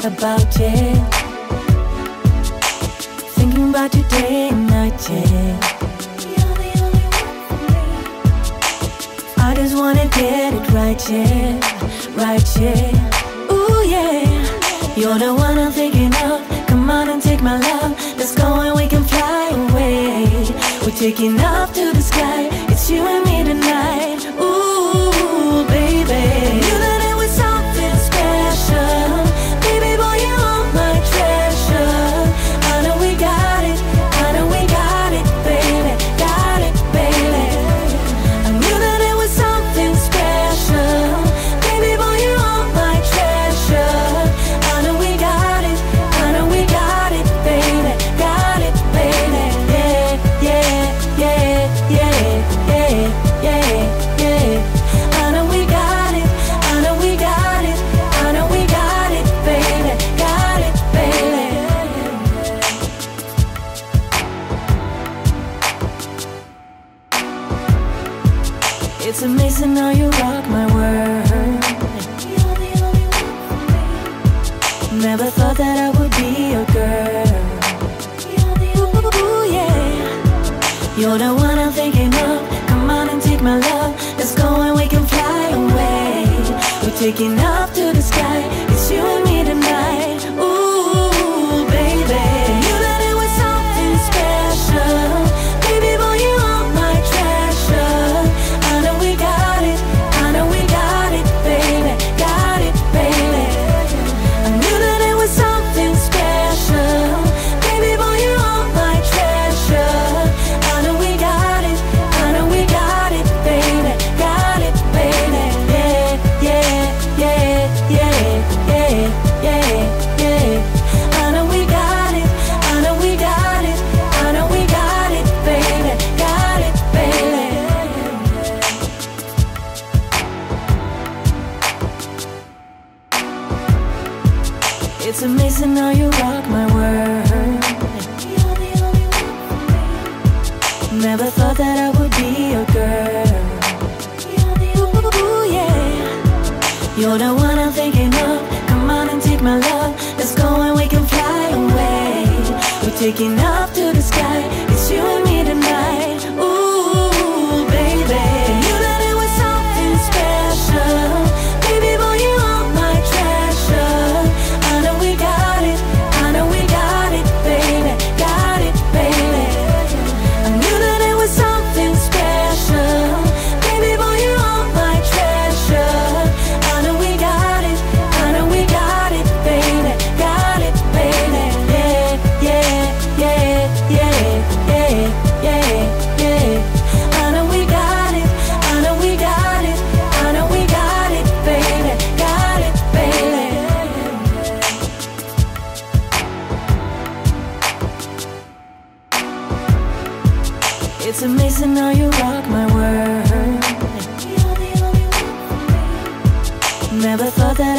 about you. Thinking about you day and night, yeah. You're the only one for me. I just wanna get it right, yeah. Right, yeah. Ooh, yeah. You're the one I'm thinking of. Come on and take my love. Let's go and we can fly away. We're taking off to the sky. It's you and me tonight. Ooh, baby. You that it was something special. Baby boy, you are my treasure. I know we got it. I know we got it, baby. Got it, baby. I knew that it was something special. Baby boy, you are my treasure. I know we got it. I know we got it, baby. Got it, baby. Yeah, yeah, yeah, yeah, yeah, yeah, yeah. I know we got it. I know we got it. I know we got it, baby. Got it, baby. It's amazing how you rock my world. You're the only one for me. Never thought that I would be your girl. You're the only one. Ooh, yeah. You're the one I'm thinking of. Come on and take my love. Let's go and we can fly away. We're taking off to the sky. It's you and me tonight. Ooh, baby. You that it was something special. Baby boy, you are my treasure. I know we got it. I know we got it, baby. Got it, baby. I knew that it was something special. Baby boy, you are my treasure. I know we got it. I know we got it, baby. Got it, baby. Yeah, yeah, yeah, yeah, yeah, yeah, yeah. I know we got it. I know we got it. I know we got it, baby. Got it, baby. It's amazing how you rock my world. You're the only one for me. Never thought that I would be your girl. You're the only one. Ooh, yeah. You're the one I'm thinking of. Come on and take my love. Let's go and we can fly away. We're taking off to the sky. It's you and me tonight. Ooh, baby. You that it was something special. Baby boy, you are my treasure. I know we got it. I know we got it, baby. Got it, baby. I knew that it was something special. Baby boy, you are my treasure. I know we got it. I know we got it, baby. Got it, baby. Yeah, yeah, yeah, yeah, yeah, yeah, yeah. I know we got it. I know we got it. I know we got it, baby. Got it, baby. It's amazing how you rock my world. You're the only one for me. Never thought that